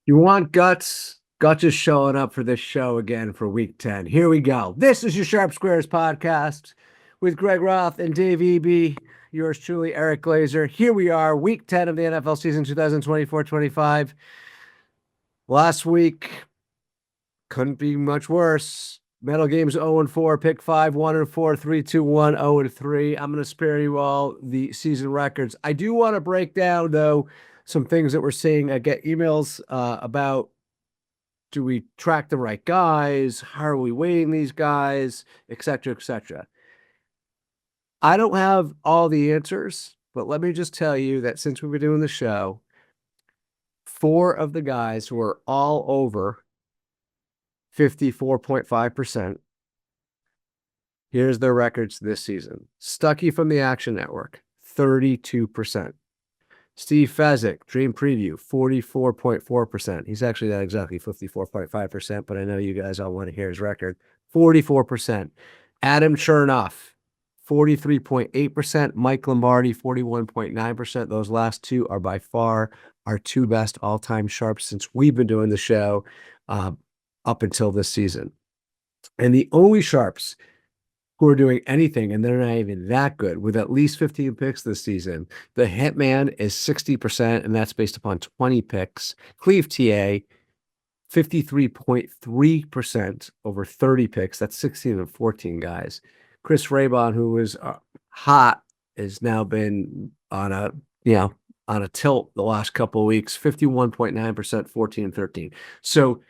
You want guts? Guts is showing up for this show again for week 10. Here we go. This is your Sharp Squares podcast with Greg Roth and Dave Eby. Yours truly, Eric Glazer. Here we are, week 10 of the NFL season 2024-25. Last week couldn't be much worse. Metal Games 0-4, pick 5, 1-4, 3-2-1, 0-3. I'm going to spare you all the season records. I do want to break down, though, some things that we're seeing. I get emails about, do we track the right guys? How are we weighting these guys, et cetera, et cetera. I don't have all the answers, but let me just tell you that since we've been doing the show, 4 of the guys who are all over 54.5%. Here's their records this season. Stuckey from the Action Network, 32%. Steve Fezzik, Dream Preview, 44.4%. He's actually not exactly 54.5%, but I know you guys all want to hear his record. 44%. Adam Chernoff, 43.8%. Mike Lombardi, 41.9%. Those last two are by far our two best all-time sharps since we've been doing the show up until this season. And the only sharps who are doing anything, and they're not even that good, with at least 15 picks this season. The Hitman is 60%, and that's based upon 20 picks. Cleve TA, 53.3% over 30 picks. That's 16 and 14 guys. Chris Raybon, who was hot, has now been on a tilt the last couple of weeks. 51.9%, 14 and 13. So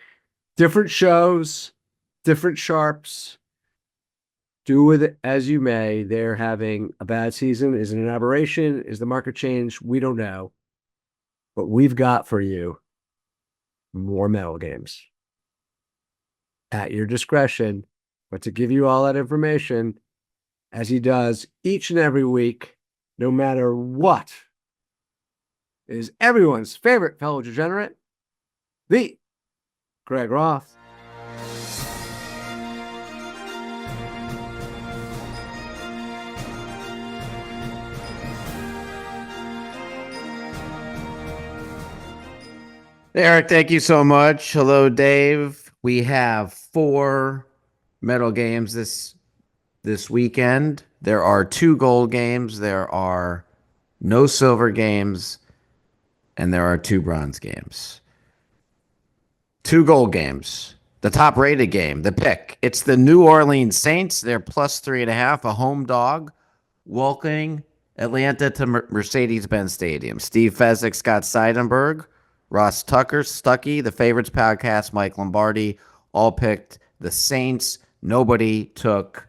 different shows, different sharps. Do with it as you may. They're having a bad season. Is it an aberration? Is the market change? We don't know. But we've got for you more Metal Games at your discretion. But to give you all that information, as he does each and every week, no matter what, is everyone's favorite fellow degenerate, the Greg Roth. Eric, thank you so much. Hello, Dave. We have 4 medal games this weekend. There are 2 gold games. There are no silver games, and there are 2 bronze games. 2 gold games. The top-rated game, the pick. It's the New Orleans Saints. They're plus 3.5, a home dog, welcoming Atlanta to Mercedes-Benz Stadium. Steve Fezzik, Scott Seidenberg, Ross Tucker, Stuckey, the Favorites Podcast, Mike Lombardi, all picked the Saints. Nobody took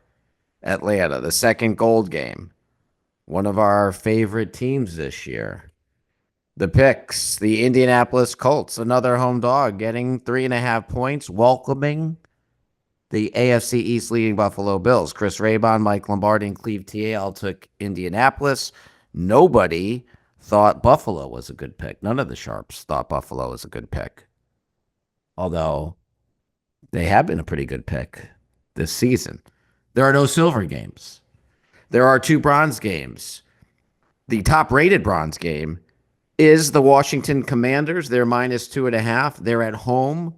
Atlanta. The second gold game, one of our favorite teams this year. The picks, the Indianapolis Colts, another home dog, getting 3.5 points, welcoming the AFC East leading Buffalo Bills. Chris Raybon, Mike Lombardi, and Cleve TA all took Indianapolis. Nobody thought Buffalo was a good pick. None of the sharps thought Buffalo was a good pick. Although they have been a pretty good pick this season. There are no silver games. There are 2 bronze games. The top-rated bronze game is the Washington Commanders. They're minus 2.5. They're at home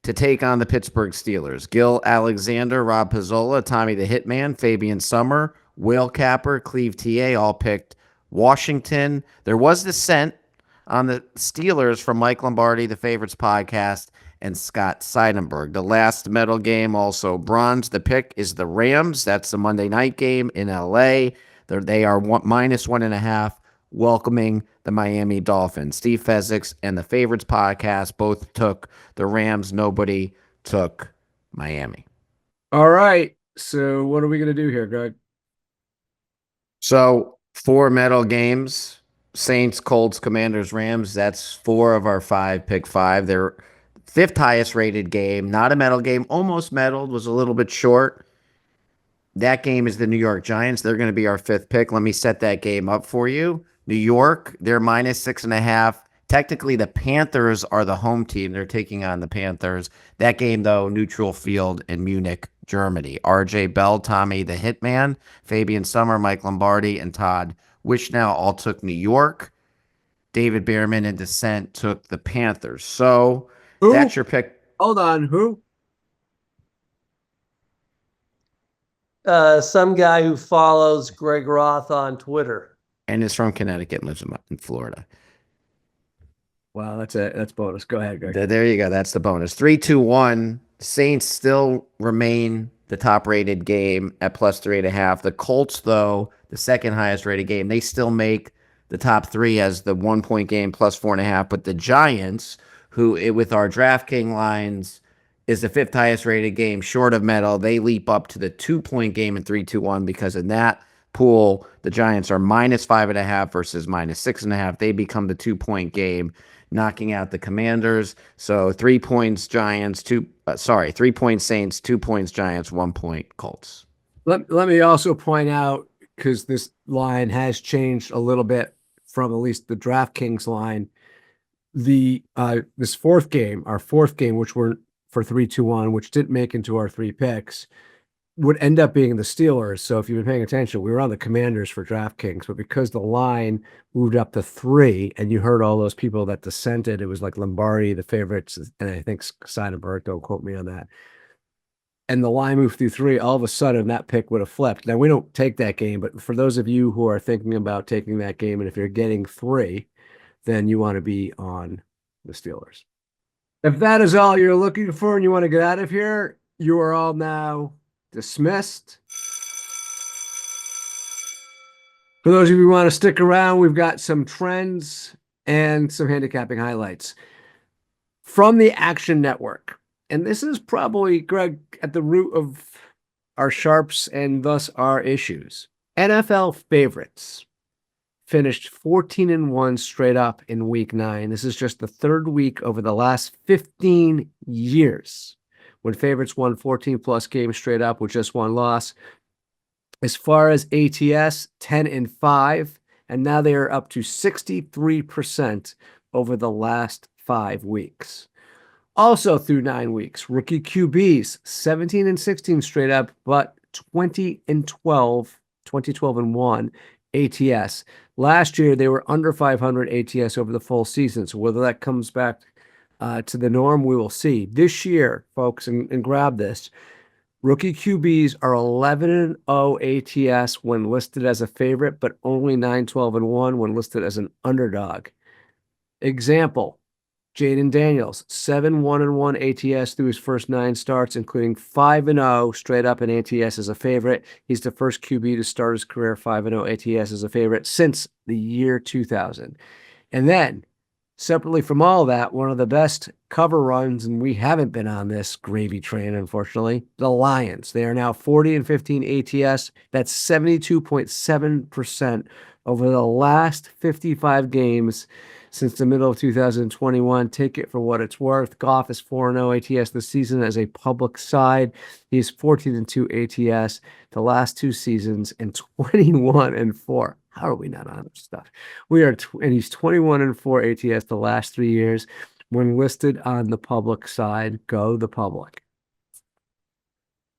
to take on the Pittsburgh Steelers. Gil Alexander, Rob Pizzola, Tommy the Hitman, Fabian Summer, Whale Capper, Cleve TA all picked Washington. There was dissent on the Steelers from Mike Lombardi, the Favorites Podcast, and Scott Seidenberg. The last medal game, also bronze. The pick is the Rams. That's the Monday night game in LA. They are minus 1.5, welcoming the Miami Dolphins. Steve Fezzik and the Favorites Podcast both took the Rams. Nobody took Miami. All right. So what are we going to do here, Greg? So 4 medal games, Saints, Colts, Commanders, Rams. That's 4 of our 5, pick 5. They're 5th highest rated game, not a medal game, almost medaled, was a little bit short. That game is the New York Giants. They're going to be our 5th pick. Let me set that game up for you. New York, they're minus 6.5. Technically, the Panthers are the home team. They're taking on the Panthers. That game, though, neutral field in Munich, Germany. RJ Bell, Tommy the Hitman, Fabian Summer, Mike Lombardi, and Todd Wishnow all took New York. David Behrman in dissent took the Panthers. So Who? that's your pick. Hold on. Who? Some guy who follows Greg Roth on Twitter. And is from Connecticut and lives in Florida. Wow, that's bonus. Go ahead, Greg. There you go. That's the bonus. 3-2-1. Saints still remain the top rated game at plus 3.5. The Colts, though, the second highest rated game, they still make the top three as the 1 point game plus 4.5. But the Giants, who with our DraftKings lines is the fifth highest rated game short of Metal, they leap up to the 2 point game in 3-2-1 because in that pool, the Giants are minus 5.5 versus minus 6.5. They become the 2 point game, knocking out the Commanders. So 3 points Giants, 3 points Saints, 2 points Giants, 1 point Colts. Let me also point out, because this line has changed a little bit from at least the DraftKings line. This fourth game, our fourth game, which we're for 3-2-1, which didn't make into our three picks, would end up being the Steelers. So if you've been paying attention, we were on the Commanders for DraftKings, but because the line moved up to 3, and you heard all those people that dissented, it was like Lombardi, the favorites, and I think Seidenberg, don't quote me on that. And the line moved through 3, all of a sudden that pick would have flipped. Now we don't take that game, but for those of you who are thinking about taking that game, and if you're getting 3, then you want to be on the Steelers. If that is all you're looking for and you want to get out of here, you are all now dismissed. For those of you who want to stick around, we've got some trends and some handicapping highlights from the Action Network. And this is probably, Greg, at the root of our sharps and thus our issues. NFL favorites finished 14-1 straight up in week 9. This is just the third week over the last 15 years when favorites won 14 plus games straight up with just one loss. As far as ATS, 10-5, and now they are up to 63% over the last 5 weeks. Also through 9 weeks, rookie QBs, 17-16 straight up, but 20-12-1 ATS. Last year, they were under 500 ATS over the full season. So whether that comes back to the norm, we will see. This year, folks, and grab this, rookie QBs are 11-0 ATS when listed as a favorite, but only 9-12-1 when listed as an underdog. Example, Jaden Daniels, 7-1-1 ATS through his first 9 starts, including 5-0 straight up in ATS as a favorite. He's the first QB to start his career 5-0 ATS as a favorite since the year 2000. And then, separately from all that, one of the best cover runs, and we haven't been on this gravy train, unfortunately, the Lions. They are now 40-15 ATS. That's 72.7% over the last 55 games since the middle of 2021. Take it for what it's worth. Goff is 4-0 ATS this season as a public side. He's 14-2 ATS the last 2 seasons and 21-4. How are we not on this stuff? We are, and he's 21-4 ATS the last 3 years when listed on the public side. Go the public.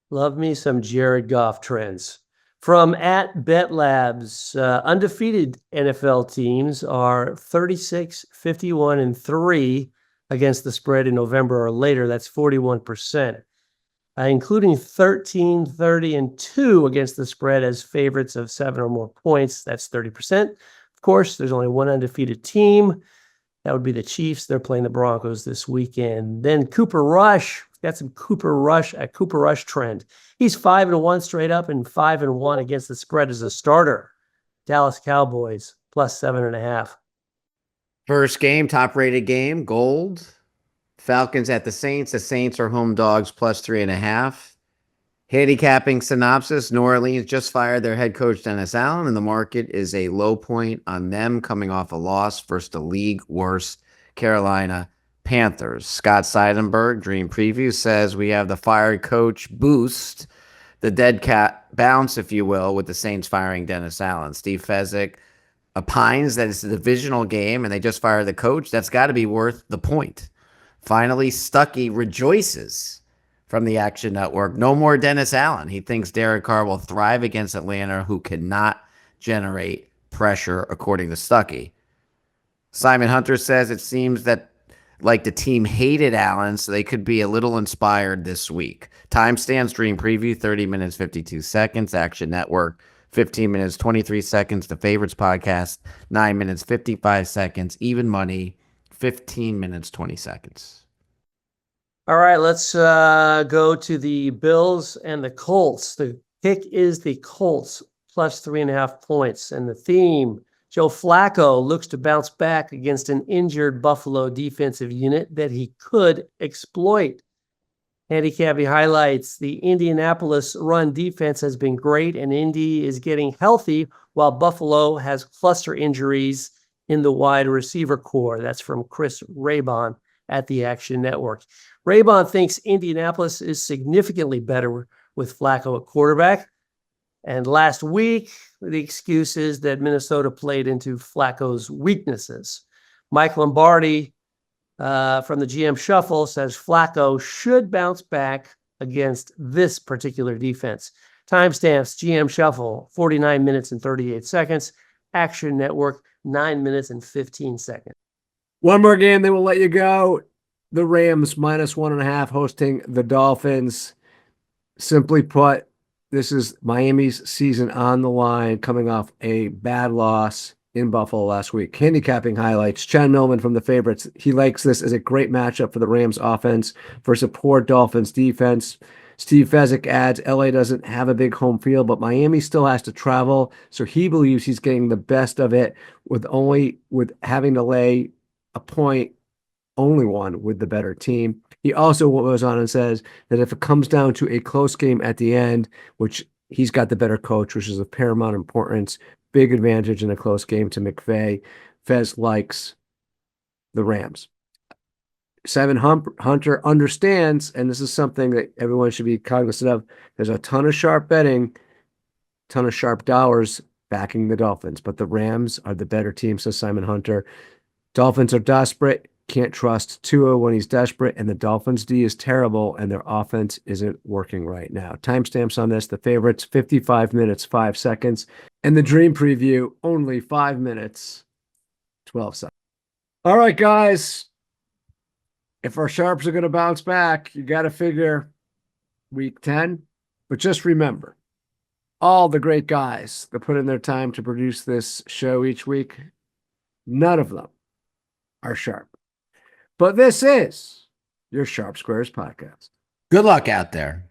Love me some Jared Goff trends. From @BetLabs, undefeated NFL teams are 36-51-3 against the spread in November or later. That's 41%, including 13-30-2 against the spread as favorites of 7 or more points. That's 30%. Of course, there's only one undefeated team. That would be the Chiefs. They're playing the Broncos this weekend. Then Cooper Rush. Got some Cooper Rush trend. He's 5-1 straight up and 5-1 against the spread as a starter. Dallas Cowboys plus 7.5. First game, top rated game, gold. Falcons at the Saints. The Saints are home dogs plus 3.5. Handicapping synopsis: New Orleans just fired their head coach Dennis Allen, and the market is a low point on them coming off a loss versus the league worst Carolina Panthers. Scott Seidenberg, Dream Preview, says we have the fired coach boost, the dead cat bounce, if you will, with the Saints firing Dennis Allen. Steve Fezzik opines that it's a divisional game and they just fired the coach. That's got to be worth the point. Finally, Stuckey rejoices from the Action Network. No more Dennis Allen. He thinks Derek Carr will thrive against Atlanta, who cannot generate pressure, according to Stuckey. Simon Hunter says it seems that like the team hated Allen, so they could be a little inspired this week. Timestamp stream preview 30 minutes 52 seconds. Action Network 15 minutes 23 seconds. The Favorites podcast 9 minutes 55 seconds. Even Money 15 minutes 20 seconds. All right, let's go to the Bills and the Colts. The pick is the Colts plus 3.5 points. And the theme, Joe Flacco looks to bounce back against an injured Buffalo defensive unit that he could exploit. Handicapping highlights, the Indianapolis run defense has been great, and Indy is getting healthy while Buffalo has cluster injuries in the wide receiver core. That's from Chris Raybon at the Action Network. Raybon thinks Indianapolis is significantly better with Flacco at quarterback. And last week, the excuse is that Minnesota played into Flacco's weaknesses. Mike Lombardi from the GM Shuffle says Flacco should bounce back against this particular defense. Timestamps, GM Shuffle, 49 minutes and 38 seconds. Action Network, 9 minutes and 15 seconds. One more game, then we'll let you go. The Rams -1.5 hosting the Dolphins. Simply put, this is Miami's season on the line, coming off a bad loss in Buffalo last week. Handicapping highlights. Chen Millman from the Favorites. He likes this as a great matchup for the Rams offense versus a poor Dolphins defense. Steve Fezzik adds, LA doesn't have a big home field, but Miami still has to travel. So he believes he's getting the best of it with having to lay a point, only one with the better team. He also goes on and says that if it comes down to a close game at the end, which he's got the better coach, which is of paramount importance, big advantage in a close game to McVay. Fez likes the Rams. Simon Hunter understands, and this is something that everyone should be cognizant of, there's a ton of sharp betting, ton of sharp dollars backing the Dolphins, but the Rams are the better team, says Simon Hunter. Dolphins are desperate. Can't trust Tua when he's desperate, and the Dolphins' D is terrible, and their offense isn't working right now. Timestamps on this, the Favorites, 55 minutes, 5 seconds, and the Dream Preview, only 5 minutes, 12 seconds. All right, guys, if our Sharps are going to bounce back, you got to figure week 10, but just remember, all the great guys that put in their time to produce this show each week, none of them are sharp. But this is your Sharp Squares podcast. Good luck out there.